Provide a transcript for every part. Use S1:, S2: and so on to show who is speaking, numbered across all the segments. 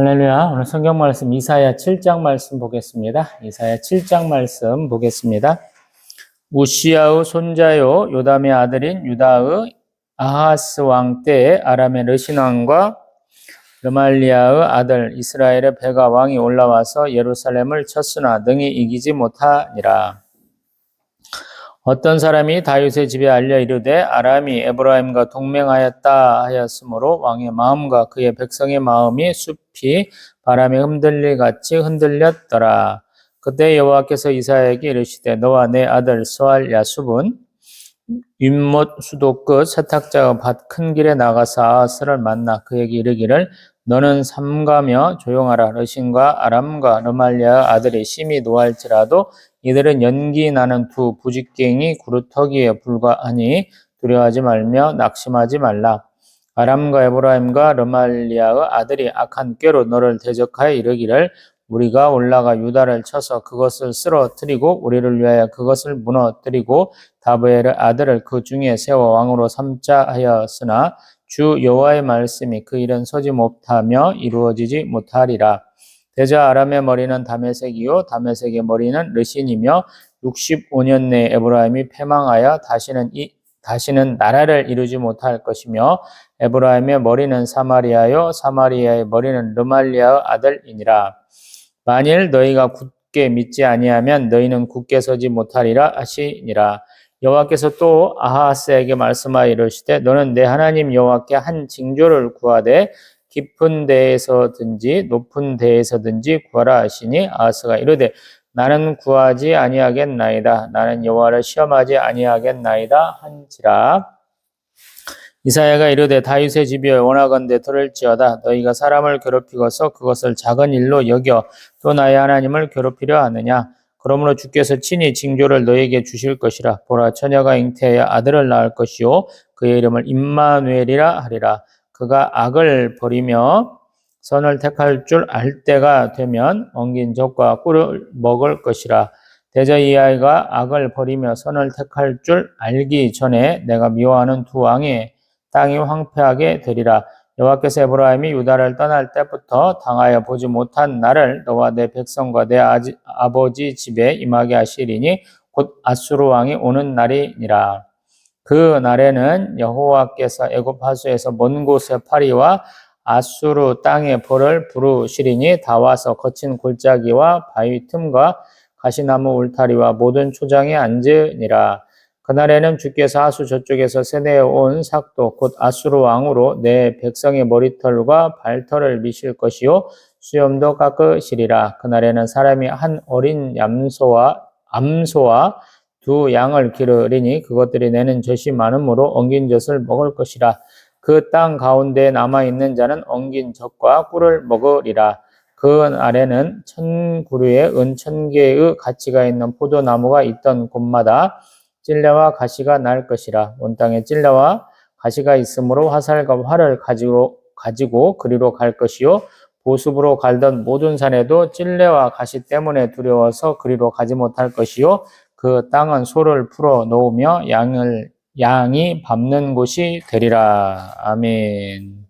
S1: 할렐루야. 오늘 성경 말씀 이사야 7장 말씀 보겠습니다. 이사야 7장 말씀 보겠습니다. 우시야의 손자요 요담의 아들인 유다의 아하스 왕 때에 아람의 르신 왕과 르말리아의 아들 이스라엘의 베가 왕이 올라와서 예루살렘을 쳤으나 능히 이기지 못하니라. 어떤 사람이 다윗의 집에 알려 이르되 아람이 에브라임과 동맹하였다 하였으므로 왕의 마음과 그의 백성의 마음이 숲이 바람에 흔들릴 같이 흔들렸더라. 그때 여호와께서 이사야에게 이르시되 너와 내 아들 스왈 야숲은 윗못 수도 끝 세탁자의 밭 큰 길에 나가서 아하스를 만나 그에게 이르기를 너는 삼가며 조용하라. 르신과 아람과 르말리아의 아들이 심히 노할지라도 이들은 연기 나는 두 부직갱이 구루터기에 불과하니 두려워하지 말며 낙심하지 말라. 아람과 에브라임과 르말리아의 아들이 악한 꾀로 너를 대적하여 이르기를 우리가 올라가 유다를 쳐서 그것을 쓰러뜨리고 우리를 위하여 그것을 무너뜨리고 다브엘의 아들을 그 중에 세워 왕으로 삼자 하였으나 주 여호와의 말씀이 그 일은 서지 못하며 이루어지지 못하리라. 대저 아람의 머리는 다메섹이요 다메섹의 머리는 르신이며 65년 내에 에브라임이 패망하여 다시는 나라를 이루지 못할 것이며 에브라임의 머리는 사마리아요 사마리아의 머리는 르말리아의 아들이니라. 만일 너희가 굳게 믿지 아니하면 너희는 굳게 서지 못하리라 하시니라. 여호와께서 또 아하스에게 말씀하여 이르시되 너는 내 하나님 여호와께 한 징조를 구하되 깊은 데에서든지 높은 데에서든지 구하라 하시니 아하스가 이르되 나는 구하지 아니하겠나이다. 나는 여호와를 시험하지 아니하겠나이다 한지라. 이사야가 이르되 다윗의 집이여 원하건대 들을지어다. 너희가 사람을 괴롭히고서 그것을 작은 일로 여겨 또 나의 하나님을 괴롭히려 하느냐. 그러므로 주께서 친히 징조를 너희에게 주실 것이라. 보라 처녀가 잉태하여 아들을 낳을 것이요 그의 이름을 임마누엘이라 하리라. 그가 악을 버리며 선을 택할 줄 알 때가 되면 엉긴 젖과 꿀을 먹을 것이라. 대저 이 아이가 악을 버리며 선을 택할 줄 알기 전에 내가 미워하는 두 왕의 땅이 황폐하게 되리라. 여호와께서 에브라임이 유다를 떠날 때부터 당하여 보지 못한 나를 너와 내 백성과 내 아버지 집에 임하게 하시리니 곧 아수르 왕이 오는 날이니라. 그 날에는 여호와께서 애굽 하수에서 먼 곳에 파리와 아수르 땅에 벌을 부르시리니 다 와서 거친 골짜기와 바위 틈과 가시나무 울타리와 모든 초장에 앉으니라. 그날에는 주께서 하수 저쪽에서 세내어 온 삭도 곧 아수르 왕으로 내 백성의 머리털과 발털을 미실 것이요 수염도 깎으시리라. 그날에는 사람이 한 어린 암소와 두 양을 기르리니 그것들이 내는 젖이 많으므로 엉긴 젖을 먹을 것이라. 그 땅 가운데에 남아있는 자는 엉긴 젖과 꿀을 먹으리라. 그 날에는 1000구류의 은 1000개의 가치가 있는 포도나무가 있던 곳마다 찔레와 가시가 날 것이라. 온 땅에 찔레와 가시가 있으므로 화살과 활을 가지고 그리로 갈 것이요 보습으로 갈던 모든 산에도 찔레와 가시 때문에 두려워서 그리로 가지 못할 것이요 그 땅은 소를 풀어 놓으며 양이 밟는 곳이 되리라. 아멘.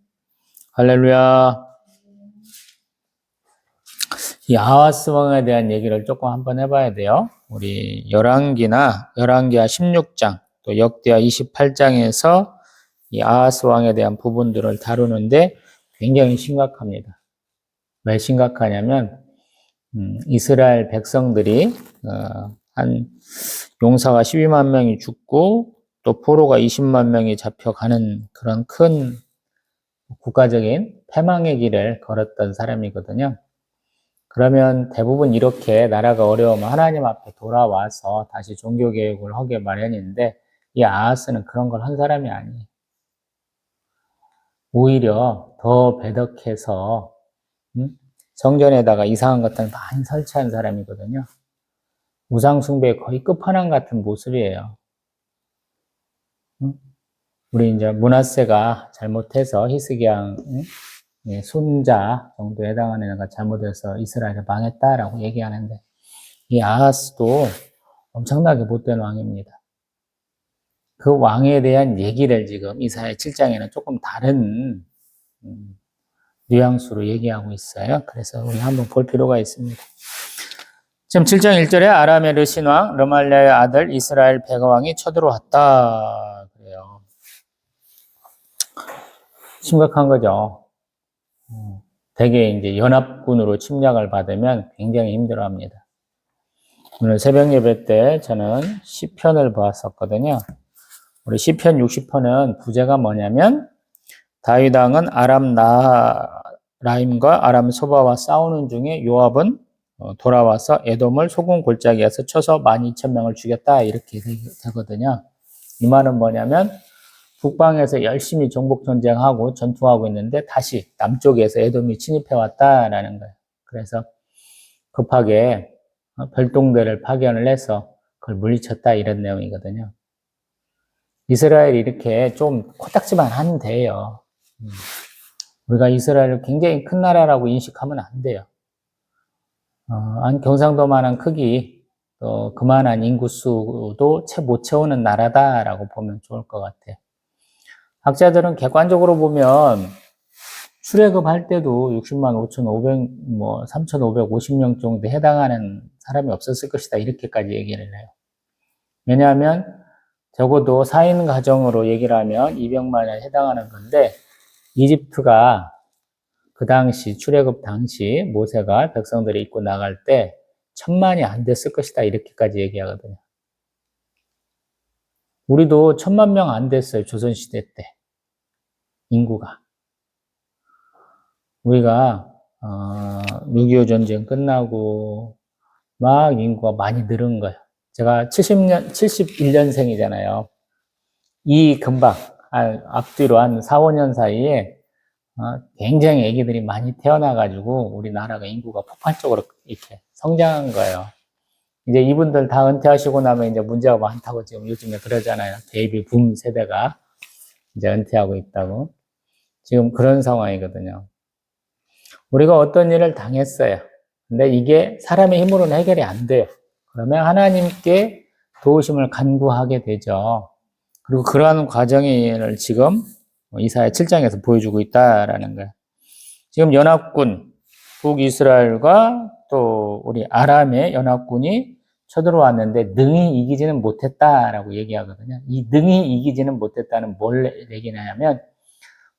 S1: 할렐루야. 이 아하스 왕에 대한 얘기를 조금 한번 해봐야 돼요. 우리 열왕기하 16장 또 역대하 28장에서 이 아하스 왕에 대한 부분들을 다루는데 굉장히 심각합니다. 왜 심각하냐면 이스라엘 백성들이 한 용사가 12만 명이 죽고 또 포로가 20만 명이 잡혀가는 그런 큰 국가적인 패망의 길을 걸었던 사람이거든요. 그러면 대부분 이렇게 나라가 어려우면 하나님 앞에 돌아와서 다시 종교개혁을 하게 마련인데 이 아하스는 그런 걸 한 사람이 아니에요. 오히려 더 배덕해서 성전에다가 이상한 것들 많이 설치한 사람이거든요. 우상숭배의 거의 끝판왕 같은 모습이에요. 우리 이제 므낫세가 잘못해서 히스기야 손자 정도에 해당하는 애가 잘못해서 이스라엘을 망했다라고 얘기하는데 이 아하스도 엄청나게 못된 왕입니다. 그 왕에 대한 얘기를 지금 이사야 7장에는 조금 다른 뉘앙스로 얘기하고 있어요. 그래서 우리 한번 볼 필요가 있습니다. 지금 7장 1절에 아람의 르신왕 르말랴의 아들 이스라엘 백왕이 쳐들어왔다. 그래요. 심각한 거죠. 대개 이제 연합군으로 침략을 받으면 굉장히 힘들어합니다. 오늘 새벽 예배 때 저는 시편을 보았었거든요. 우리 시편 60편은 부제가 뭐냐면 다윗 왕은 아람 나라임과 아람 소바와 싸우는 중에 요압은 돌아와서 에돔을 소금 골짜기에서 쳐서 12,000명을 죽였다 이렇게 되거든요. 이 말은 뭐냐면 북방에서 열심히 정복 전쟁하고 전투하고 있는데 다시 남쪽에서 에돔이 침입해 왔다라는 거예요. 그래서 급하게 별동대를 파견을 해서 그걸 물리쳤다 이런 내용이거든요. 이스라엘이 이렇게 좀 코딱지만 하면 돼요. 우리가 이스라엘을 굉장히 큰 나라라고 인식하면 안 돼요. 경상도만한 크기, 또 그만한 인구수도 채 못 채우는 나라다라고 보면 좋을 것 같아요. 학자들은 객관적으로 보면 출애굽할 때도 60만 5,500, 3,550명 정도 해당하는 사람이 없었을 것이다 이렇게까지 얘기를 해요. 왜냐하면 적어도 4인 가정으로 얘기를 하면 200만에 해당하는 건데 이집트가 그 당시 출애굽 당시 모세가 백성들이 입고 나갈 때 1,000만이 안 됐을 것이다 이렇게까지 얘기하거든요. 우리도 1,000만 명 안 됐어요. 조선시대 때 인구가. 우리가 6.25 전쟁 끝나고 막 인구가 많이 늘은 거예요. 제가 71년생이잖아요. 이 금방 앞뒤로 한 4, 5년 사이에 굉장히 아기들이 많이 태어나가지고 우리나라가 인구가 폭발적으로 이렇게 성장한 거예요. 이제 이분들 다 은퇴하시고 나면 이제 문제가 많다고 지금 요즘에 그러잖아요. 베이비 붐 세대가 이제 은퇴하고 있다고. 지금 그런 상황이거든요. 우리가 어떤 일을 당했어요. 근데 이게 사람의 힘으로는 해결이 안 돼요. 그러면 하나님께 도우심을 간구하게 되죠. 그리고 그러한 과정을 지금 이사야 7장에서 보여주고 있다라는 거예요. 지금 연합군, 북이스라엘과 또 우리 아람의 연합군이 쳐들어왔는데 능히 이기지는 못했다라고 얘기하거든요. 이 능히 이기지는 못했다는 뭘 얘기하냐면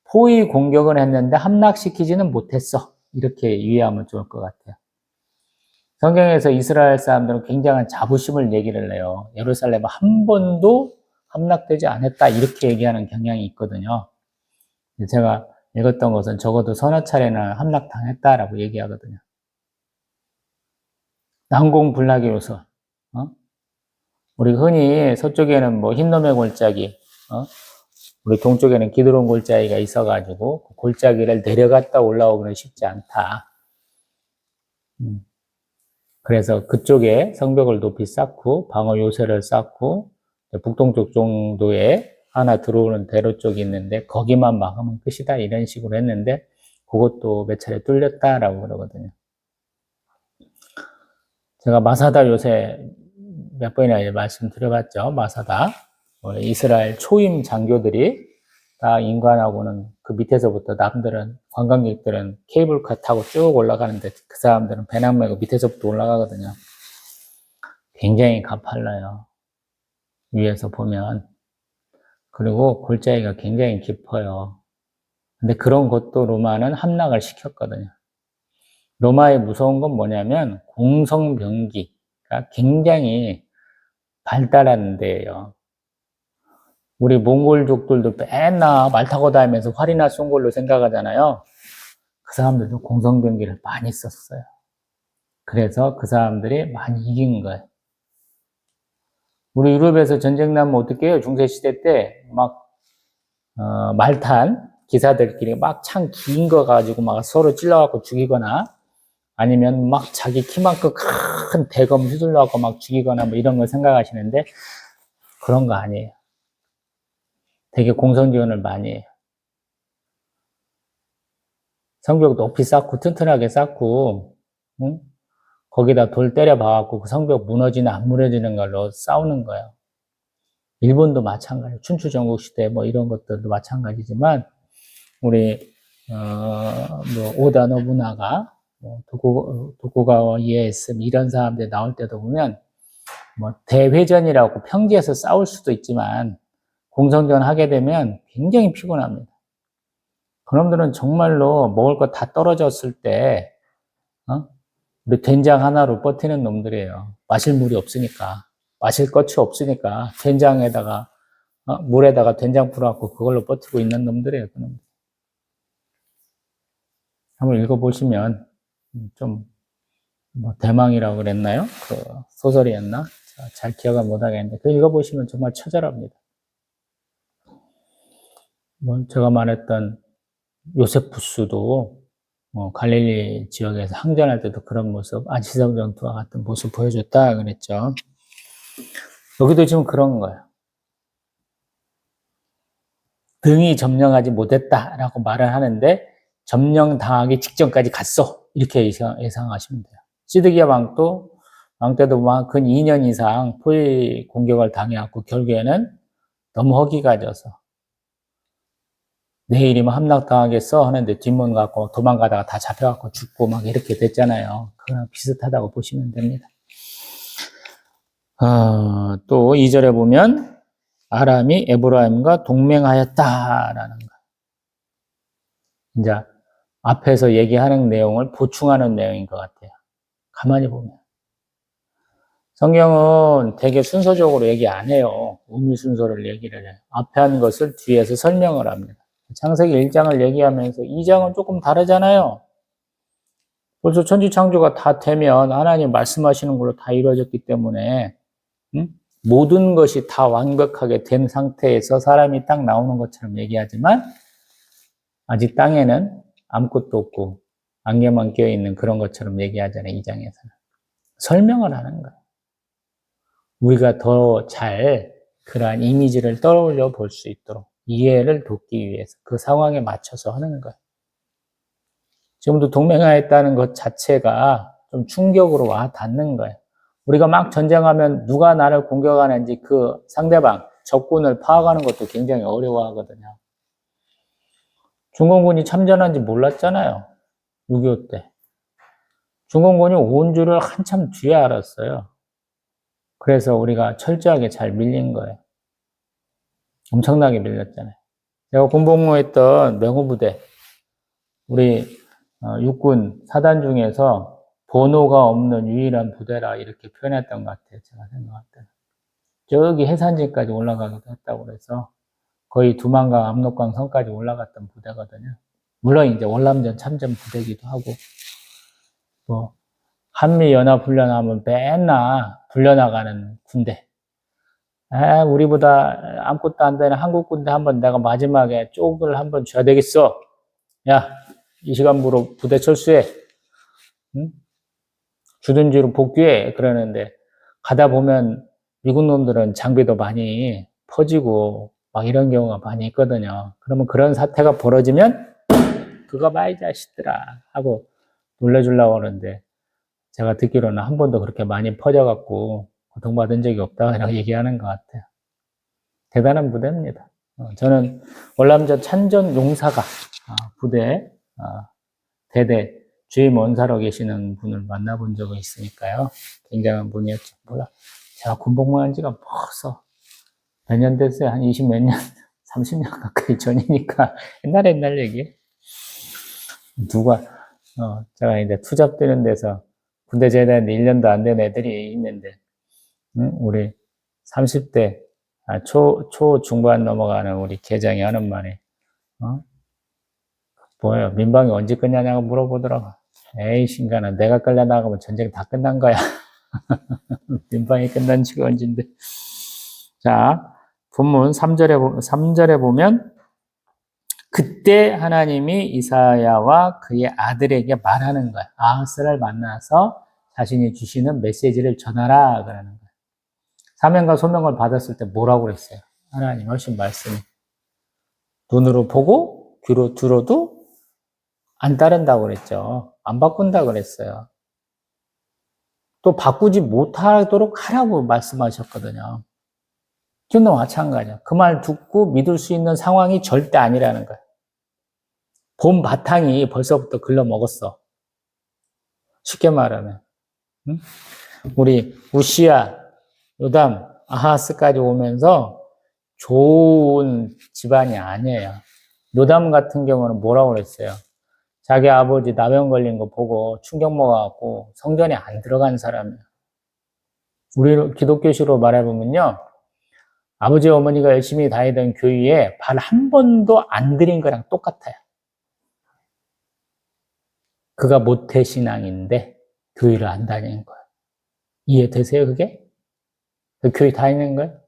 S1: 포위 공격을 했는데 함락시키지는 못했어. 이렇게 이해하면 좋을 것 같아요. 성경에서 이스라엘 사람들은 굉장한 자부심을 얘기를 해요. 예루살렘은 한 번도 함락되지 않았다 이렇게 얘기하는 경향이 있거든요. 제가 읽었던 것은 적어도 서너 차례나 함락당했다라고 얘기하거든요. 난공불락의 요소. 우리 흔히 서쪽에는 뭐 흰놈의 골짜기, 우리 동쪽에는 기드론 골짜기가 있어가지고 그 골짜기를 내려갔다 올라오기는 쉽지 않다. 그래서 그쪽에 성벽을 높이 쌓고 방어 요새를 쌓고 북동쪽 정도에 하나 들어오는 대로 쪽이 있는데 거기만 막으면 끝이다 이런 식으로 했는데 그것도 몇 차례 뚫렸다라고 그러거든요. 제가 마사다 요새 몇 번이나 말씀드려봤죠. 마사다 이스라엘 초임 장교들이 다 인관하고는 그 밑에서부터 남들은 관광객들은 케이블카 타고 쭉 올라가는데 그 사람들은 배낭 메고 밑에서부터 올라가거든요. 굉장히 가팔라요. 위에서 보면. 그리고 골짜기가 굉장히 깊어요. 근데 그런 것도 로마는 함락을 시켰거든요. 로마의 무서운 건 뭐냐면 공성병기가 굉장히 발달한 데예요. 우리 몽골족들도 맨날 말 타고 다니면서 활이나 쏜 걸로 생각하잖아요. 그 사람들도 공성병기를 많이 썼어요. 그래서 그 사람들이 많이 이긴 거예요. 우리 유럽에서 전쟁 나면 어떻게 해요? 중세시대 때 막 말탄 기사들끼리 막 창 긴 거 가지고 막 서로 찔러갖고 죽이거나 아니면 막 자기 키만큼 큰 대검 휘둘러갖고 막 죽이거나 뭐 이런 걸 생각하시는데 그런 거 아니에요. 되게 공성지원을 많이 해요. 성벽 높이 쌓고 튼튼하게 쌓고 응? 거기다 돌 때려 박아갖고 그 성벽 무너지나 안 무너지는 걸로 싸우는 거예요. 일본도 마찬가지예요. 춘추 전국시대 뭐 이런 것들도 마찬가지지만 우리 뭐 오다 노부나가, 뭐 도쿠가와 이에야스 이런 사람들 나올 때도 보면 뭐 대회전이라고 평지에서 싸울 수도 있지만 공성전 하게 되면 굉장히 피곤합니다. 그놈들은 정말로 먹을 거 다 떨어졌을 때 우리 된장 하나로 버티는 놈들이에요. 마실 물이 없으니까, 마실 것이 없으니까 된장에다가 물에다가 된장 풀어갖고 그걸로 버티고 있는 놈들이에요. 그놈들. 한번 읽어보시면 좀 뭐 대망이라고 그랬나요? 그 소설이었나? 잘 기억은 못하겠는데 그 읽어보시면 정말 처절합니다. 뭐 제가 말했던 요세푸스도 갈릴리 지역에서 항전할 때도 그런 모습, 안시성 전투와 같은 모습 보여줬다 그랬죠. 여기도 지금 그런 거예요. 등이 점령하지 못했다라고 말을 하는데 점령당하기 직전까지 갔어. 이렇게 예상하시면 돼요. 시드기야 왕 때도 근 2년 이상 포위 공격을 당해왔고 결국에는 너무 허기가 져서 내일이면 함락당하겠어 하는데 뒷문 갖고 도망가다가 다 잡혀갖고 죽고 막 이렇게 됐잖아요. 그거랑 비슷하다고 보시면 됩니다. 또 2절에 보면 아람이 에브라임과 동맹하였다라는 거. 이제 앞에서 얘기하는 내용을 보충하는 내용인 것 같아요. 가만히 보면. 성경은 되게 순서적으로 얘기 안 해요. 의미 순서를 얘기를 해요. 앞에 한 것을 뒤에서 설명을 합니다. 창세기 1장을 얘기하면서 2장은 조금 다르잖아요. 벌써 천지창조가 다 되면 하나님 말씀하시는 걸로 다 이루어졌기 때문에 모든 것이 다 완벽하게 된 상태에서 사람이 딱 나오는 것처럼 얘기하지만 아직 땅에는 아무것도 없고 안개만 껴있는 그런 것처럼 얘기하잖아요. 2장에서는. 설명을 하는 거예요. 우리가 더 잘 그러한 이미지를 떠올려 볼 수 있도록 이해를 돕기 위해서 그 상황에 맞춰서 하는 거예요. 지금도 동맹하였다는 것 자체가 좀 충격으로 와 닿는 거예요. 우리가 막 전쟁하면 누가 나를 공격하는지 그 상대방, 적군을 파악하는 것도 굉장히 어려워하거든요. 중공군이 참전한지 몰랐잖아요. 6.25 때. 중공군이 온 줄을 한참 뒤에 알았어요. 그래서 우리가 철저하게 잘 밀린 거예요. 엄청나게 밀렸잖아요. 제가 군복무했던 명호부대, 우리 육군 사단 중에서 번호가 없는 유일한 부대라 이렇게 표현했던 것 같아요. 제가 생각할 때는. 저기 해산지까지 올라가기도 했다고 그래서 거의 두만강, 압록강 선까지 올라갔던 부대거든요. 물론 이제 월남전 참전 부대기도 하고, 뭐 한미연합훈련하면 맨날 불려나가는 군대. 우리보다 아무것도 안 되는 한국 군대 한번 내가 마지막에 쪽을 한번 줘야 되겠어. 야, 이 시간부로 부대 철수해. 응? 주둔지로 복귀해. 그러는데 가다 보면 미국 놈들은 장비도 많이 퍼지고 막 이런 경우가 많이 있거든요. 그러면 그런 사태가 벌어지면 그거 봐 이 자식들아 하고 놀래주려고 하는데 제가 듣기로는 한 번도 그렇게 많이 퍼져갖고 고통받은 적이 없다고 얘기하는 것 같아요. 대단한 부대입니다. 저는 월남전 찬전 용사가 부대 대대 주임 원사로 계시는 분을 만나본 적이 있으니까요. 굉장한 분이었죠. 몰라. 제가 군복무한 지가 벌써 몇 년 됐어요. 한 20 몇 년, 30년 가까이 전이니까 옛날 얘기. 제가 이제 투잡되는 데서 군대 제대했는데 1년도 안 된 애들이 있는데, 우리 30대, 초중반 넘어가는 우리 계장이 하는 말이, 뭐예요? 민방위 언제 끝나냐고 물어보더라고. 에이, 신간아, 내가 끌려나가면 전쟁 다 끝난 거야. 민방위 끝난 지가 언젠데. 자, 본문 3절에 보면, 그때 하나님이 이사야와 그의 아들에게 말하는 거야. 아하스를 만나서 자신이 주시는 메시지를 전하라 그러는 거야. 사명과 소명을 받았을 때 뭐라고 그랬어요? 하나님 하신 말씀이 눈으로 보고 귀로 들어도 안 따른다고 그랬죠. 안 바꾼다고 그랬어요. 또 바꾸지 못하도록 하라고 말씀하셨거든요. 지금도 마찬가지야. 그 말 듣고 믿을 수 있는 상황이 절대 아니라는 거예요. 본 바탕이 벌써부터 글러 먹었어. 쉽게 말하면. 응? 우리 우시야, 요담, 아하스까지 오면서 좋은 집안이 아니에요. 요담 같은 경우는 뭐라고 그랬어요? 자기 아버지 나병 걸린 거 보고 충격 먹어갖고 성전에 안 들어간 사람이에요. 우리 기독교식으로 말해보면요. 아버지 어머니가 열심히 다니던 교회에 발 한 번도 안 들인 거랑 똑같아요. 그가 모태신앙인데 교회를 안 다니는 거예요. 이해되세요, 그게? 그 교회 다니는 거예요?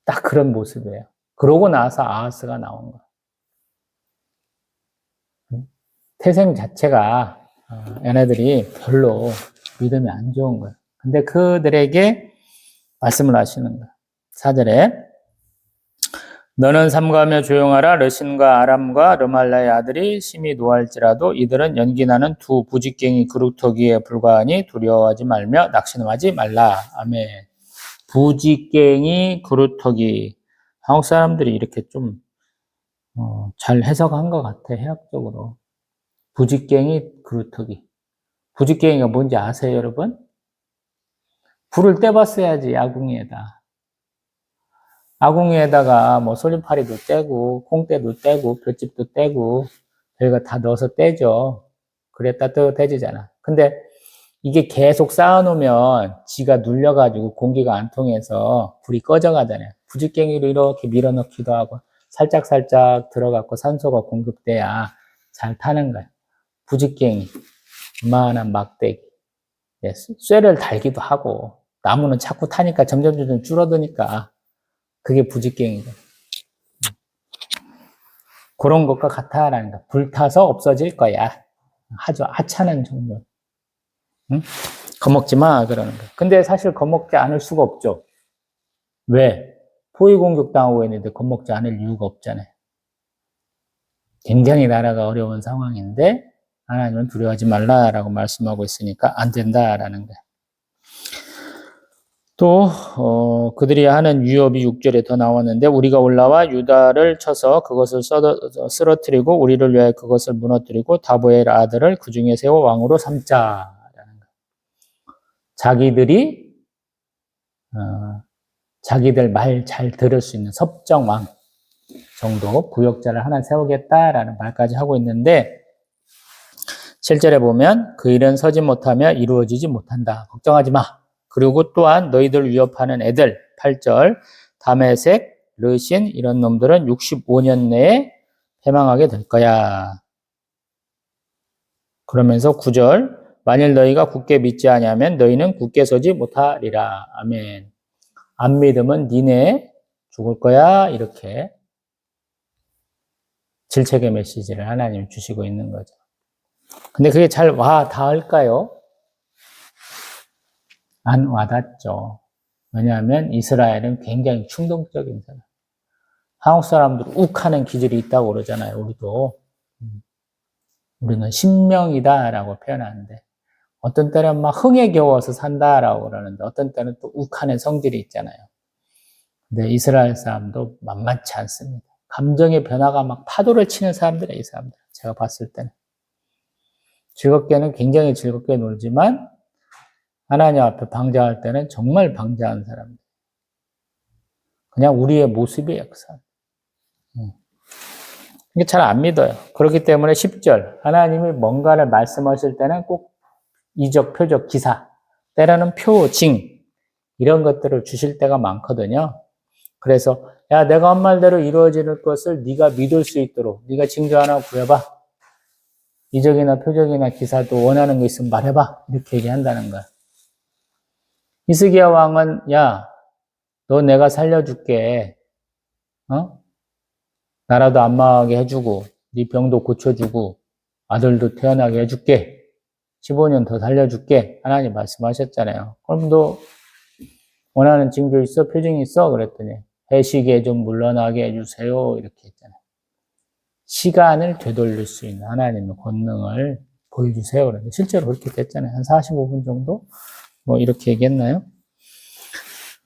S1: 딱 그런 모습이에요. 그러고 나서 아하스가 나온 거예요. 태생 자체가 얘네들이 별로 믿음이 안 좋은 거예요. 근데 그들에게 말씀을 하시는 거예요. 4절에 너는 삼가하며 조용하라. 르신과 아람과 르말라의 아들이 심히 노할지라도 이들은 연기나는 두 부직갱이 그루터기에 불과하니 두려워하지 말며 낙심하지 말라. 아멘. 부직갱이 그루터기. 한국 사람들이 이렇게 좀 잘 해석한 것 같아, 해학적으로. 부직갱이 그루터기. 부직갱이가 뭔지 아세요, 여러분? 불을 떼봤어야지, 아궁이에다. 아궁이에다가 뭐 솔잎파리도 떼고, 콩대도 떼고, 볏짚도 떼고, 별거 다 넣어서 떼죠. 그래 따뜻해지잖아. 근데 이게 계속 쌓아놓으면 지가 눌려가지고 공기가 안 통해서 불이 꺼져가잖아요. 부직갱이로 이렇게 밀어넣기도 하고, 살짝살짝 들어가고 산소가 공급돼야 잘 타는 거예요. 부직갱이, 이만한 막대기. 쇠를 달기도 하고, 나무는 자꾸 타니까 점점 줄어드니까, 그게 부직갱이죠. 그런 것과 같아라는 거. 불타서 없어질 거야. 아주 하찮은 정도. 응? 겁먹지 마, 그러는 거. 근데 사실 겁먹지 않을 수가 없죠. 왜? 포위 공격당하고 있는데 겁먹지 않을 이유가 없잖아요. 굉장히 나라가 어려운 상황인데, 하나님은 두려워하지 말라라고 말씀하고 있으니까 안 된다라는 거예요. 또 그들이 하는 위협이 6절에 더 나왔는데 우리가 올라와 유다를 쳐서 그것을 쓰러뜨리고 우리를 위하여 그것을 무너뜨리고 다보엘 아들을 그 중에 세워 왕으로 삼자라는 거예요. 자기들이 자기들 말 잘 들을 수 있는 섭정왕 정도 부역자를 하나 세우겠다라는 말까지 하고 있는데 7절에 보면 그 일은 서지 못하며 이루어지지 못한다. 걱정하지 마. 그리고 또한 너희들 위협하는 애들 8절 다메섹, 르신 이런 놈들은 65년 내에 패망하게 될 거야. 그러면서 9절 만일 너희가 굳게 믿지 아니하면 너희는 굳게 서지 못하리라. 아멘. 안 믿으면 니네 죽을 거야. 이렇게 질책의 메시지를 하나님 주시고 있는 거죠. 근데 그게 잘 와 닿을까요? 안 와닿죠. 왜냐하면 이스라엘은 굉장히 충동적인 사람. 한국 사람들 욱하는 기질이 있다고 그러잖아요. 우리도. 우리는 신명이다라고 표현하는데 어떤 때는 막 흥에 겨워서 산다라고 그러는데 어떤 때는 또 욱하는 성질이 있잖아요. 근데 이스라엘 사람도 만만치 않습니다. 감정의 변화가 막 파도를 치는 사람들이에요. 이 사람들. 제가 봤을 때는. 즐겁게는 굉장히 즐겁게 놀지만 하나님 앞에 방자할 때는 정말 방자한 사람들. 그냥 우리의 모습이에요, 그 사람. 이게 잘 안 믿어요. 그렇기 때문에 10절. 하나님이 뭔가를 말씀하실 때는 꼭 이적, 표적, 기사, 때로는 표징, 이런 것들을 주실 때가 많거든요. 그래서, 야, 내가 한 말대로 이루어지는 것을 네가 믿을 수 있도록 네가 징조 하나 구해봐. 이적이나 표적이나 기사도 원하는 거 있으면 말해봐. 이렇게 얘기한다는 거야. 히스기야 왕은, 야, 너 내가 살려줄게. 나라도 안 망하게 해주고 네 병도 고쳐주고 아들도 태어나게 해줄게. 15년 더 살려줄게. 하나님 말씀하셨잖아요. 그럼 너 원하는 징조 있어? 표징이 있어? 그랬더니 해시게 좀 물러나게 해주세요. 이렇게 했잖아요. 시간을 되돌릴 수 있는 하나님의 권능을 보여주세요. 그런데 실제로 그렇게 됐잖아요. 한 45분 정도? 뭐 이렇게 얘기했나요?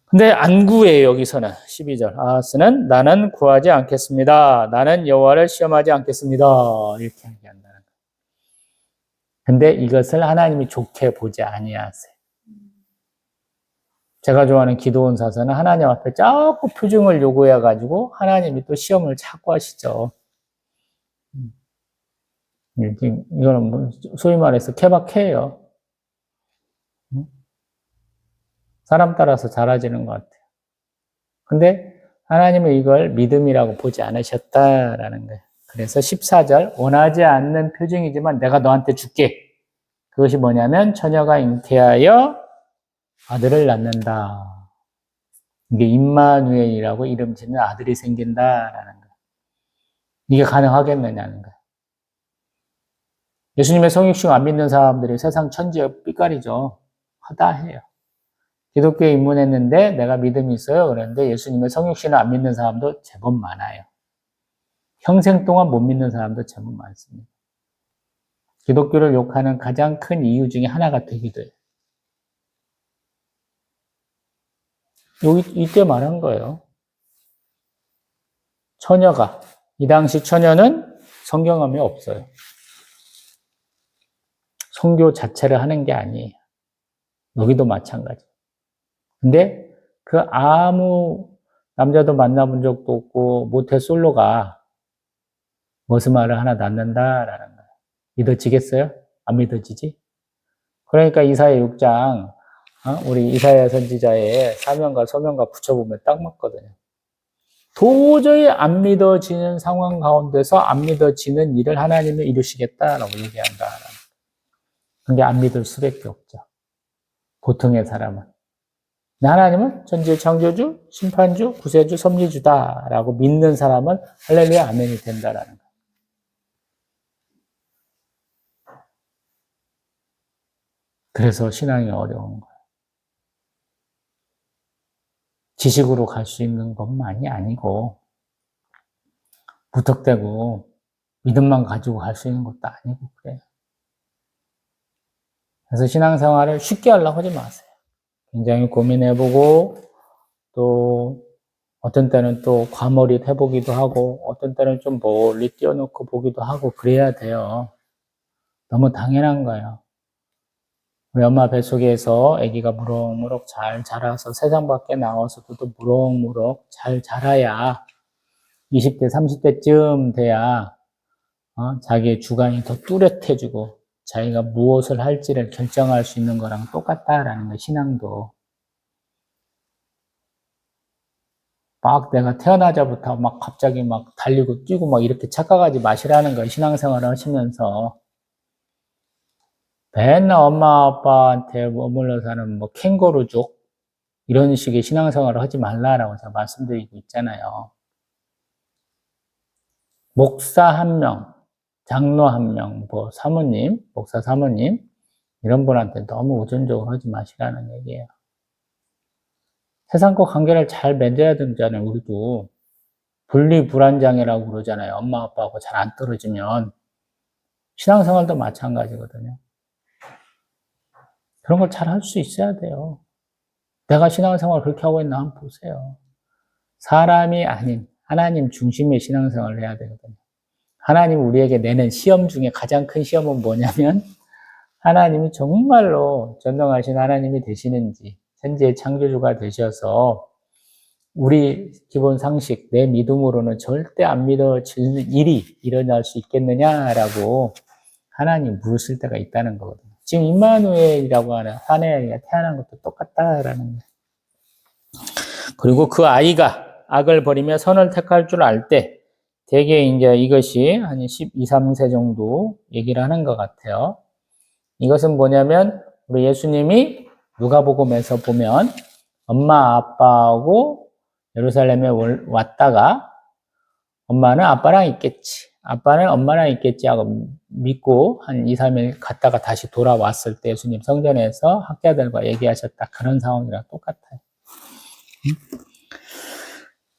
S1: 근데 안 구해요, 여기서는. 12절. 아하스는 나는 구하지 않겠습니다. 나는 여호와를 시험하지 않겠습니다. 이렇게 얘기한다는 거예요. 근데 이것을 하나님이 좋게 보지 아니하세요. 제가 좋아하는 기도원 사서는 하나님 앞에 자꾸 표징을 요구해가지고 하나님이 또 시험을 자꾸 하시죠. 이거는 뭐 소위 말해서 케바케예요. 사람 따라서 잘해지는 것 같아요. 근데 하나님은 이걸 믿음이라고 보지 않으셨다라는 거예요. 그래서 14절 원하지 않는 표징이지만 내가 너한테 줄게. 그것이 뭐냐면 처녀가 잉태하여 아들을 낳는다. 이게 임마누엘이라고 이름 짓는 아들이 생긴다라는 거예요. 이게 가능하겠느냐는 거예요. 예수님의 성육신 안 믿는 사람들이 세상 천지의 삐까리죠. 허다해요. 기독교에 입문했는데 내가 믿음이 있어요. 그런데 예수님의 성육신을 안 믿는 사람도 제법 많아요. 평생 동안 못 믿는 사람도 제법 많습니다. 기독교를 욕하는 가장 큰 이유 중에 하나가 되기도 해요. 이때 말한 거예요. 처녀가, 이 당시 처녀는 성경함이 없어요. 성교 자체를 하는 게 아니에요. 여기도 마찬가지. 근데 그 아무 남자도 만나본 적도 없고 모태솔로가 무슨 말을 하나 낳는다라는 거예요. 믿어지겠어요? 안 믿어지지? 그러니까 이사야 6장 우리 이사야 선지자의 사명과 소명과 붙여보면 딱 맞거든요. 도저히 안 믿어지는 상황 가운데서 안 믿어지는 일을 하나님이 이루시겠다라고 얘기한다. 그게 안 믿을 수밖에 없죠. 보통의 사람은. 하나님은 전지의 창조주, 심판주, 구세주, 섭리주다라고 믿는 사람은 할렐루야 아멘이 된다라는 거예요. 그래서 신앙이 어려운 거예요. 지식으로 갈 수 있는 것만이 아니고 무턱대고 믿음만 가지고 갈 수 있는 것도 아니고 그래요. 그래서 신앙생활을 쉽게 하려고 하지 마세요. 굉장히 고민해보고 또 어떤 때는 또 과몰입 해보기도 하고 어떤 때는 좀 멀리 띄워놓고 보기도 하고 그래야 돼요. 너무 당연한 거예요. 우리 엄마 뱃속에서 아기가 무럭무럭 잘 자라서 세상 밖에 나와서도 또 무럭무럭 잘 자라야 20대, 30대쯤 돼야 자기의 주관이 더 뚜렷해지고 자기가 무엇을 할지를 결정할 수 있는 거랑 똑같다라는 거예요. 신앙도. 막 내가 태어나자부터 막 갑자기 막 달리고 뛰고 막 이렇게 착각하지 마시라는 거예요. 신앙생활을 하시면서. 맨날 엄마 아빠한테 머물러 사는 뭐 캥거루족 이런 식의 신앙생활을 하지 말라라고 제가 말씀드리고 있잖아요. 목사 한 명, 장로 한 명, 뭐 사모님, 목사 사모님 이런 분한테 너무 의존적으로 하지 마시라는 얘기예요. 세상과 관계를 잘 맺어야 되잖아요. 우리도 분리불안장애라고 그러잖아요. 엄마 아빠하고 잘 안 떨어지면 신앙생활도 마찬가지거든요. 그런 걸 잘 할 수 있어야 돼요. 내가 신앙생활 그렇게 하고 있나 한번 보세요. 사람이 아닌 하나님 중심의 신앙생활을 해야 되거든요. 하나님 우리에게 내는 시험 중에 가장 큰 시험은 뭐냐면 하나님이 정말로 전능하신 하나님이 되시는지 현재의 창조주가 되셔서 우리 기본 상식, 내 믿음으로는 절대 안 믿어질 일이 일어날 수 있겠느냐라고 하나님 물으실 때가 있다는 거거든요. 지금 임마누엘이라고 하는 한 아이가 태어난 것도 똑같다라는 거예요. 그리고 그 아이가 악을 버리며 선을 택할 줄 알 때 대개 이제 이것이 한 12, 3세 정도 얘기를 하는 것 같아요. 이것은 뭐냐면 우리 예수님이 누가복음에서 보면 엄마 아빠하고 예루살렘에 왔다가 엄마는 아빠랑 있겠지. 아빠는 엄마랑 있겠지 하고 믿고 한 2, 3일 갔다가 다시 돌아왔을 때 예수님 성전에서 학자들과 얘기하셨다. 그런 상황이랑 똑같아요.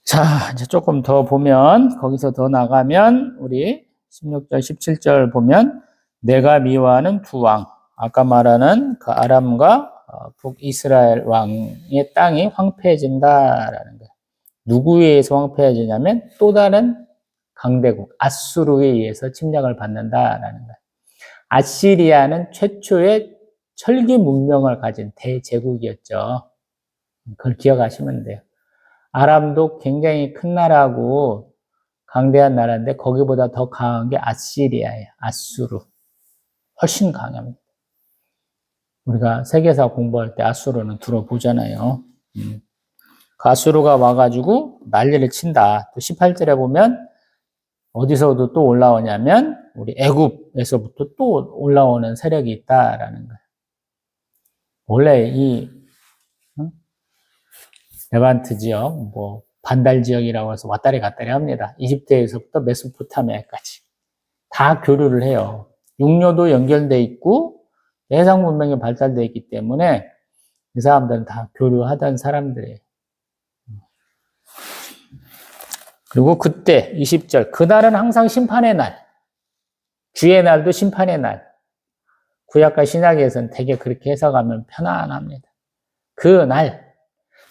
S1: 자, 이제 조금 더 보면, 거기서 더 나가면, 우리 16절, 17절 보면, 내가 미워하는 두 왕. 아까 말하는 그 아람과 북이스라엘 왕의 땅이 황폐해진다라는 거예요. 누구에 의해서 황폐해지냐면 또 다른 강대국 아수르에 의해서 침략을 받는다라는 거예요. 아시리아는 최초의 철기 문명을 가진 대제국이었죠. 그걸 기억하시면 돼요. 아람도 굉장히 큰 나라고 강대한 나라인데 거기보다 더 강한 게 아시리아예요. 아수르. 훨씬 강합니다. 우리가 세계사 공부할 때 아수르는 들어보잖아요. 그 아수르가 와가지고 난리를 친다. 또 18절에 보면 어디서도 또 올라오냐면 우리 애굽에서부터 또 올라오는 세력이 있다라는 거예요. 원래 이 레반트 지역, 반달 지역이라고 해서 왔다리 갔다리 합니다. 이집트에서부터 메소포타미아까지 다 교류를 해요. 육로도 연결돼 있고 해상 문명이 발달돼 있기 때문에 이 사람들은 다 교류하던 사람들이에요. 그리고 그때 20절 그날은 항상 심판의 날, 주의 날도 심판의 날. 구약과 신약에서는 되게 그렇게 해석하면 편안합니다. 그 날,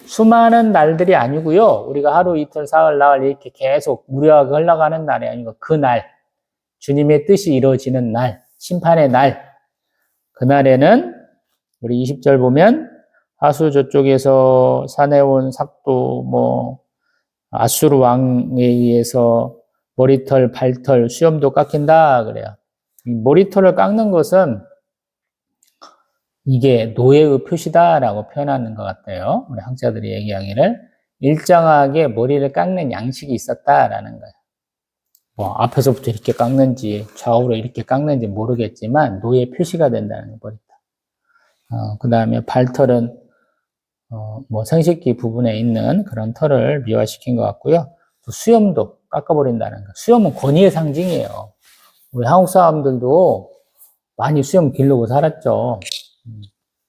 S1: 수많은 날들이 아니고요. 우리가 하루 이틀 사흘 나흘 이렇게 계속 무료하게 흘러가는 날이 아니고 그 날, 주님의 뜻이 이루어지는 날, 심판의 날. 그날에는 우리 20절 보면 하수 저쪽에서 사내온 삭도 아수르 왕에 의해서 머리털, 발털, 수염도 깎인다 그래요. 머리털을 깎는 것은 이게 노예의 표시다라고 표현하는 것 같아요. 우리 학자들이 얘기하기를 일정하게 머리를 깎는 양식이 있었다라는 거예요. 앞에서부터 이렇게 깎는지 좌우로 이렇게 깎는지 모르겠지만 노예 표시가 된다는 거죠. 그 다음에 발털은 생식기 부분에 있는 그런 털을 미화시킨 것 같고요. 또 수염도 깎아버린다는 거. 수염은 권위의 상징이에요. 우리 한국 사람들도 많이 수염 기르고 살았죠.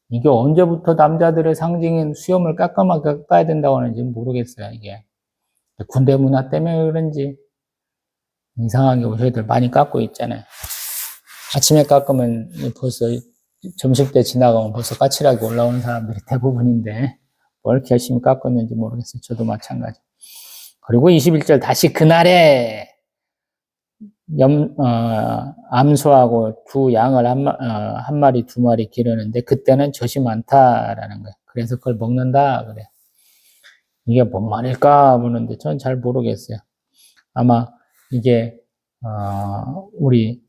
S1: 이게 언제부터 남자들의 상징인 수염을 깎아야 된다고 하는지 모르겠어요, 이게. 군대 문화 때문에 그런지 이상하게 우리 애들 많이 깎고 있잖아요. 아침에 깎으면 벌써 점심 때 지나가면 벌써 까칠하게 올라오는 사람들이 대부분인데 뭘 이렇게 열심히 깎았는지 모르겠어요. 저도 마찬가지. 그리고 21절 다시 그날에 암소하고 두 양을 한 마리, 두 마리 기르는데 그때는 젖이 많다라는 거예요. 그래서 그걸 먹는다 그래요. 이게 뭔 말일까 보는데 전 잘 모르겠어요. 아마 이게 우리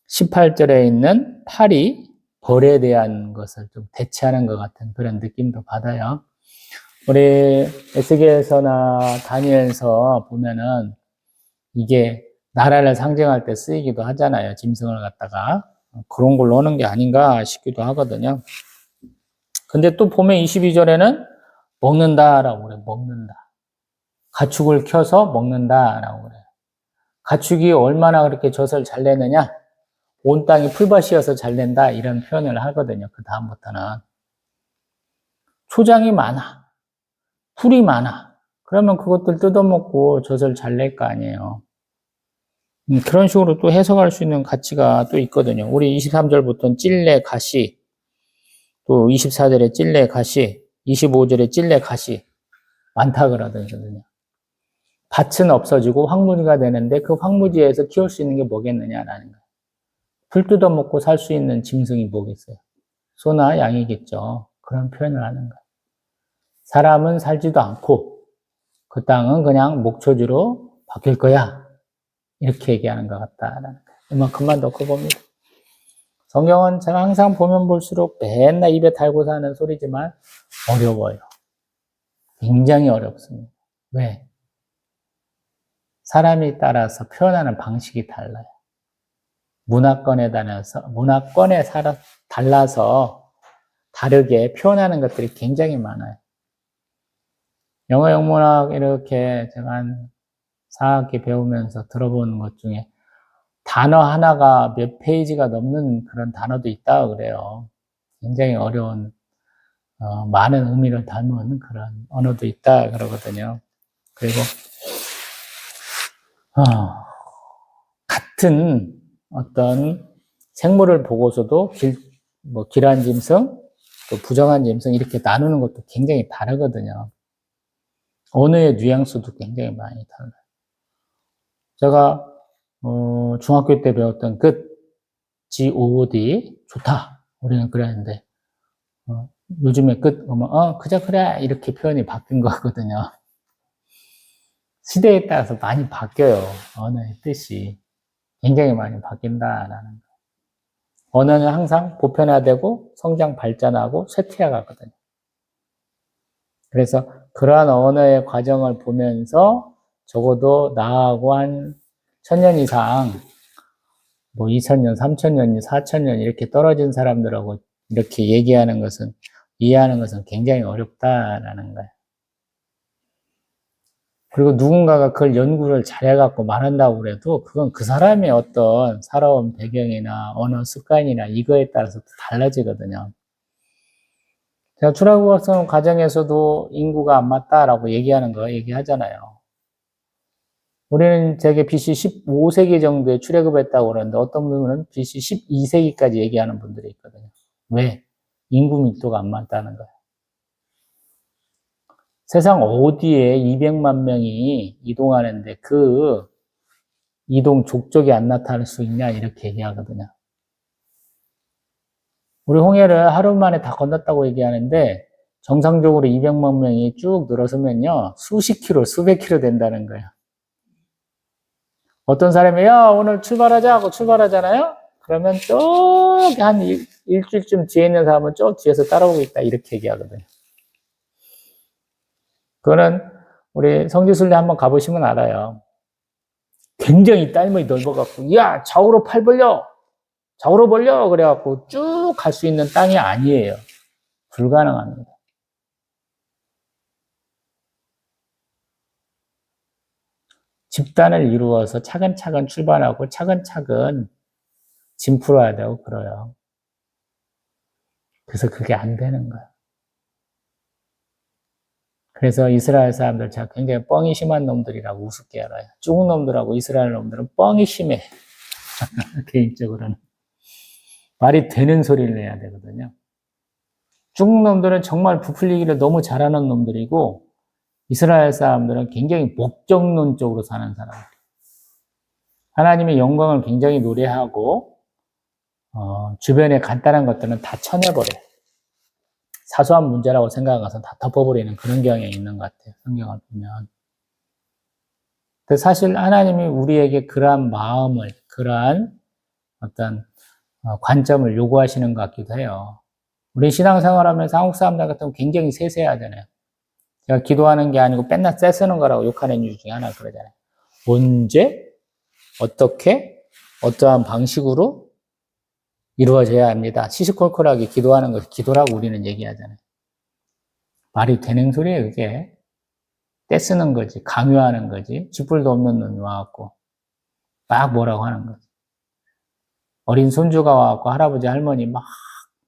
S1: 18절에 있는 파리 벌에 대한 것을 좀 대체하는 것 같은 그런 느낌도 받아요. 우리 에스겔서나 다니엘서 보면은 이게 나라를 상징할 때 쓰이기도 하잖아요. 짐승을 갖다가. 그런 걸로 하는 게 아닌가 싶기도 하거든요. 근데 또 보면 22절에는 먹는다라고 그래요. 먹는다. 가축을 켜서 먹는다라고 그래요. 가축이 얼마나 그렇게 젖을 잘 내느냐? 온 땅이 풀밭이어서 잘 낸다. 이런 표현을 하거든요. 그 다음부터는. 초장이 많아. 풀이 많아. 그러면 그것들 뜯어먹고 젖을 잘 낼 거 아니에요. 그런 식으로 또 해석할 수 있는 가치가 또 있거든요. 우리 23절부터는 찔레 가시, 또 24절에 찔레 가시, 25절에 찔레 가시 많다 그러거든요. 밭은 없어지고 황무지가 되는데 그 황무지에서 키울 수 있는 게 뭐겠느냐라는 거예요. 풀 뜯어먹고 살 수 있는 짐승이 뭐겠어요? 소나 양이겠죠. 그런 표현을 하는 거예요. 사람은 살지도 않고 그 땅은 그냥 목초지로 바뀔 거야. 이렇게 얘기하는 것 같다라는 거예요. 이만큼만 넣고 봅니다. 성경은 제가 항상 보면 볼수록 맨날 입에 달고 사는 소리지만 어려워요. 굉장히 어렵습니다. 왜? 사람이 따라서 표현하는 방식이 달라요. 문화권에 달라서 다르게 표현하는 것들이 굉장히 많아요. 영어 영문학 이렇게 제가 한 4학기 배우면서 들어보는 것 중에 단어 하나가 몇 페이지가 넘는 그런 단어도 있다고 그래요. 굉장히 어려운 많은 의미를 담은 그런 언어도 있다 그러거든요. 그리고 같은 어떤 생물을 보고서도 길한 짐승, 또 부정한 짐승 이렇게 나누는 것도 굉장히 다르거든요. 언어의 뉘앙스도 굉장히 많이 달라요. 제가 중학교 때 배웠던 good, G-O-O-D, 좋다. 우리는 그랬는데 요즘에 good 하면 그저 그래 이렇게 표현이 바뀐 거거든요. 시대에 따라서 많이 바뀌어요. 언어의 뜻이 굉장히 많이 바뀐다라는 거. 언어는 항상 보편화되고 성장 발전하고 쇠퇴해 가거든요. 그래서 그러한 언어의 과정을 보면서 적어도 나하고 한 1000년 이상, 뭐 2000년, 3000년, 4000년 이렇게 떨어진 사람들하고 이렇게 얘기하는 것은, 이해하는 것은 굉장히 어렵다라는 거예요. 그리고 누군가가 그걸 연구를 잘해갖고 말한다고 그래도 그건 그 사람의 어떤 살아온 배경이나 언어 습관이나 이거에 따라서 달라지거든요. 제가 출애굽학습 과정에서도 인구가 안 맞다라고 얘기하는 거 얘기하잖아요. 우리는 되게 BC 15세기 정도에 출애굽했다고 그러는데 어떤 분은 BC 12세기까지 얘기하는 분들이 있거든요. 왜? 인구密도가 안 맞다는 거예요. 세상 어디에 200만 명이 이동하는데 그 이동 족적이 안 나타날 수 있냐 이렇게 얘기하거든요. 우리 홍해를 하루 만에 다 건넜다고 얘기하는데 정상적으로 200만 명이 쭉 늘어서면요 수십 킬로, 수백 킬로 된다는 거예요. 어떤 사람이 야 오늘 출발하자 하고 출발하잖아요. 그러면 저기 한 일주일쯤 뒤에 있는 사람은 저 뒤에서 따라오고 있다 이렇게 얘기하거든요. 그거는 우리 성지순례 한번 가보시면 알아요. 굉장히 땅이 넓어갖고 야 좌우로 팔 벌려 좌우로 벌려 그래갖고 쭉 갈 수 있는 땅이 아니에요. 불가능합니다. 집단을 이루어서 차근차근 출발하고 차근차근 짐 풀어야 되고 그래요. 그래서 그게 안 되는 거예요. 그래서 이스라엘 사람들 제가 굉장히 뻥이 심한 놈들이라고 우습게 알아요. 중국 놈들하고 이스라엘 놈들은 뻥이 심해. 개인적으로는. 말이 되는 소리를 내야 되거든요. 중국 놈들은 정말 부풀리기를 너무 잘하는 놈들이고 이스라엘 사람들은 굉장히 목적론적으로 사는 사람들. 하나님의 영광을 굉장히 노래하고 주변에 간단한 것들은 다 쳐내버려요. 사소한 문제라고 생각해서 다 덮어버리는 그런 경향이 있는 것 같아요. 성경을 보면. 근데 사실 하나님이 우리에게 그러한 마음을, 그러한 어떤 관점을 요구하시는 것 같기도 해요. 우리 신앙생활하면서 한국 사람들 같으면 굉장히 세세하잖아요. 제가 기도하는 게 아니고 맨날 떼쓰는 거라고 욕하는 이유 중에 하나 그러잖아요. 언제, 어떻게, 어떠한 방식으로 이루어져야 합니다. 시시콜콜하게 기도하는 것이 기도라고 우리는 얘기하잖아요. 말이 되는 소리예요, 그게. 떼쓰는 거지, 강요하는 거지, 쥐뿔도 없는 놈이 와갖고, 막 뭐라고 하는 거지. 어린 손주가 와갖고 할아버지, 할머니 막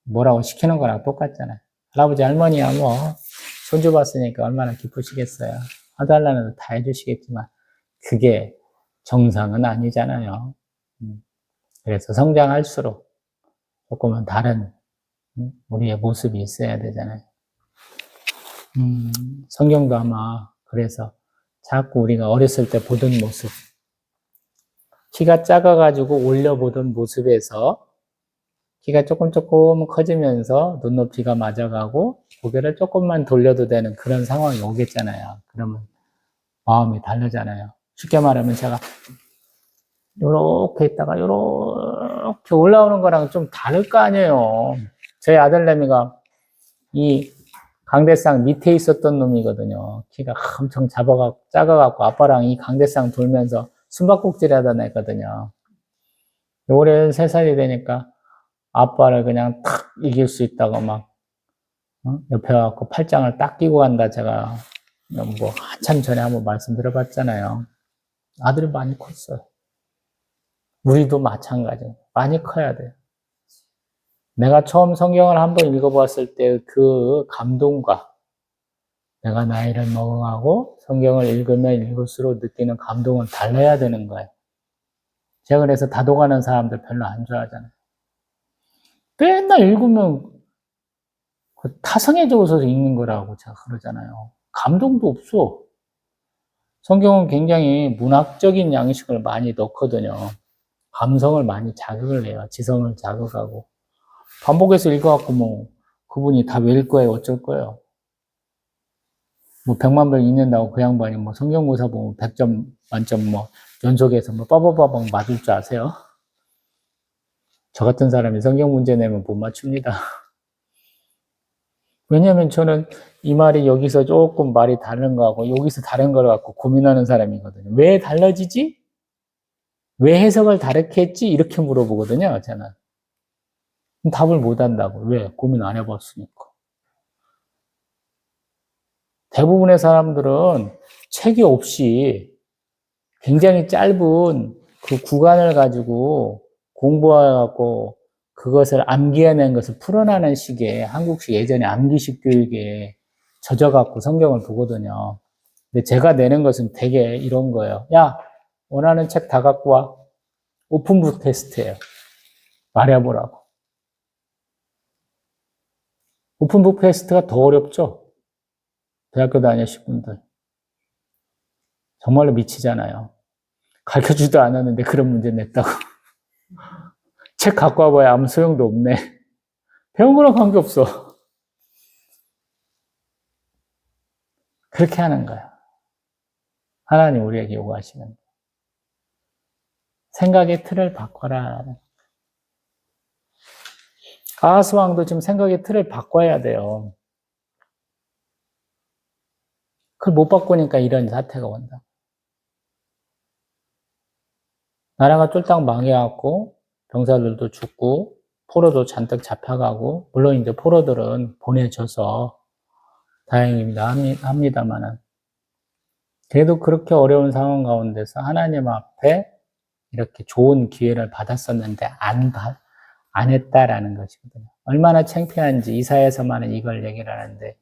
S1: 뭐라고 시키는 거랑 똑같잖아요. 할아버지, 할머니야, 뭐, 손주 봤으니까 얼마나 기쁘시겠어요. 해달라는 거 다 해주시겠지만, 그게 정상은 아니잖아요. 그래서 성장할수록 조금은 다른 우리의 모습이 있어야 되잖아요. 성경도 아마 그래서 자꾸 우리가 어렸을 때 보던 모습, 키가 작아가지고 올려보던 모습에서 키가 조금 커지면서 눈높이가 맞아가고 고개를 조금만 돌려도 되는 그런 상황이 오겠잖아요. 그러면 마음이 다르잖아요. 쉽게 말하면 제가 요렇게 있다가 요렇게 올라오는 거랑 좀 다를 거 아니에요. 저희 아들내미가 이 강대상 밑에 있었던 놈이거든요. 키가 엄청 작아갖고 아빠랑 이 강대상 돌면서 숨바꼭질 하던 애거든요. 올해 3살이 되니까 아빠를 그냥 탁 이길 수 있다고 막 옆에 와갖고 팔짱을 딱 끼고 간다. 제가 뭐 한참 전에 한번 말씀드려봤잖아요. 아들이 많이 컸어요. 우리도 마찬가지예요. 많이 커야 돼요. 내가 처음 성경을 한번 읽어보았을 때 그 감동과 내가 나이를 먹어가고 성경을 읽으면 읽을수록 느끼는 감동은 달라야 되는 거예요. 제가 그래서 다독하는 사람들 별로 안 좋아하잖아요. 맨날 읽으면 타성해져서 읽는 거라고 제가 그러잖아요. 감동도 없어. 성경은 굉장히 문학적인 양식을 많이 넣거든요. 감성을 많이 자극을 해요. 지성을 자극하고. 반복해서 읽어갖고 뭐 그분이 다 외울 거예요. 어쩔 거예요. 뭐 100만 번 읽는다고 그 양반이 뭐 성경고사 보면 100점 만점 뭐 연속해서 뭐 빠바바방 맞을 줄 아세요? 저 같은 사람이 성경 문제 내면 못 맞춥니다. 왜냐면 저는 이 말이 여기서 조금 말이 다른 거하고 여기서 다른 걸 갖고 고민하는 사람이거든요. 왜 달라지지? 왜 해석을 다르게 했지? 이렇게 물어보거든요, 저는. 답을 못 한다고. 왜? 고민 안 해봤으니까. 대부분의 사람들은 책이 없이 굉장히 짧은 그 구간을 가지고 공부해갖고 그것을 암기해낸 것을 풀어나는 식의 한국식 예전에 암기식 교육에 젖어갖고 성경을 보거든요. 근데 제가 내는 것은 되게 이런 거예요. 야, 원하는 책 다 갖고 와. 오픈북 테스트예요. 말해보라고. 오픈북 테스트가 더 어렵죠? 대학교 다니실 분들. 정말로 미치잖아요. 가르쳐주지도 않았는데 그런 문제 냈다고. 책 갖고 와봐야 아무 소용도 없네. 배운 거랑 관계없어. 그렇게 하는 거야. 하나님 우리에게 요구하시는 거야. 생각의 틀을 바꿔라. 아하스 왕도 지금 생각의 틀을 바꿔야 돼요. 그걸 못 바꾸니까 이런 사태가 온다. 나라가 쫄딱 망해갖고 병사들도 죽고 포로도 잔뜩 잡혀가고 물론 이제 포로들은 보내져서 다행입니다 합니다만은 그래도 그렇게 어려운 상황 가운데서 하나님 앞에 이렇게 좋은 기회를 받았었는데 안 했다라는 것이거든요. 얼마나 창피한지 이사야서만은 이걸 얘기를 하는데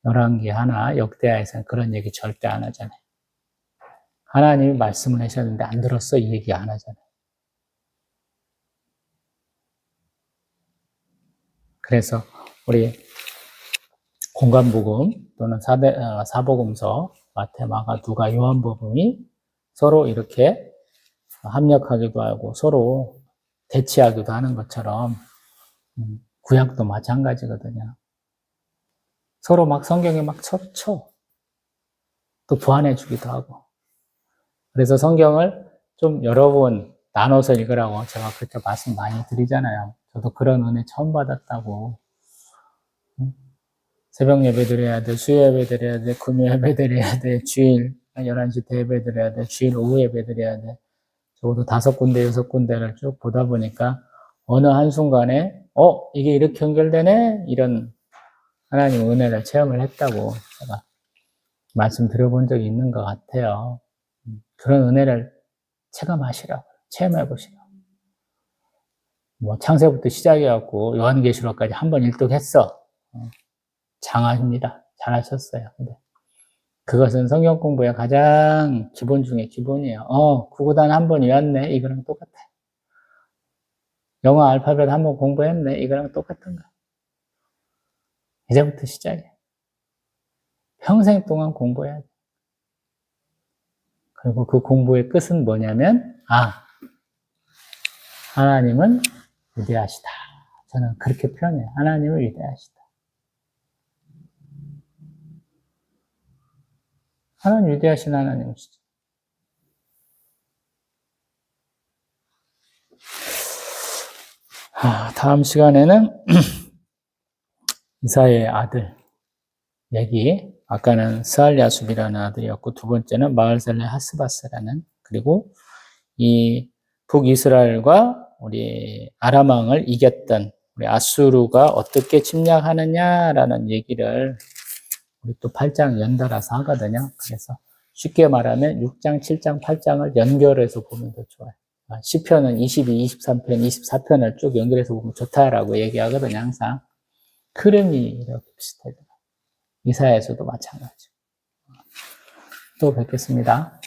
S1: 열왕기 하나 역대하에서는 그런 얘기 절대 안 하잖아요. 하나님이 말씀을 하셨는데 안 들었어 이 얘기 안 하잖아요. 그래서 우리 공간복음 또는 사복음서 마태, 마가, 누가, 요한복음이 서로 이렇게 합력하기도 하고 서로 대치하기도 하는 것처럼 구약도 마찬가지거든요. 서로 막 성경에 막 쳐. 또 보완해 주기도 하고. 그래서 성경을 좀 여러 번 나눠서 읽으라고 제가 그렇게 말씀 많이 드리잖아요. 저도 그런 은혜 처음 받았다고. 새벽 예배 드려야 돼, 수요 예배 드려야 돼, 금요 예배 드려야 돼, 주일 11시 대 예배 드려야 돼, 주일 오후 예배 드려야 돼. 적어도 5군데, 6군데를 쭉 보다 보니까 어느 한순간에 이게 이렇게 연결되네? 이런 하나님 은혜를 체험을 했다고 제가 말씀 드려본 적이 있는 것 같아요. 그런 은혜를 체감하시라고, 체험해보시라고. 뭐 창세부터 시작해갖고 요한계시록까지 한번 일독했어. 장하십니다. 잘하셨어요. 근데 그것은 성경 공부의 가장 기본 중에 기본이에요. 구구단 한번 외웠네. 이거랑 똑같아. 영어 알파벳 한번 공부했네. 이거랑 똑같은 거야. 이제부터 시작이야. 평생 동안 공부해야 돼. 그리고 그 공부의 끝은 뭐냐면, 하나님은 위대하시다. 저는 그렇게 표현해요. 하나님은 위대하시다. 하나님 위대하신 하나님이시죠. 다음 시간에는 이사야의 아들 얘기, 아까는 스알야숲이라는 아들이었고 두 번째는 마을살레 하스바스라는, 그리고 이 북이스라엘과 우리 아람 왕을 이겼던 우리 아수르가 어떻게 침략하느냐라는 얘기를 우리 또 8장 연달아서 하거든요. 그래서 쉽게 말하면 6장, 7장, 8장을 연결해서 보면 더 좋아요. 시편은 22, 23편, 24편을 쭉 연결해서 보면 좋다라고 얘기하거든요. 항상 흐름이 이렇게 비슷해요. 이사야에서도 마찬가지. 또 뵙겠습니다.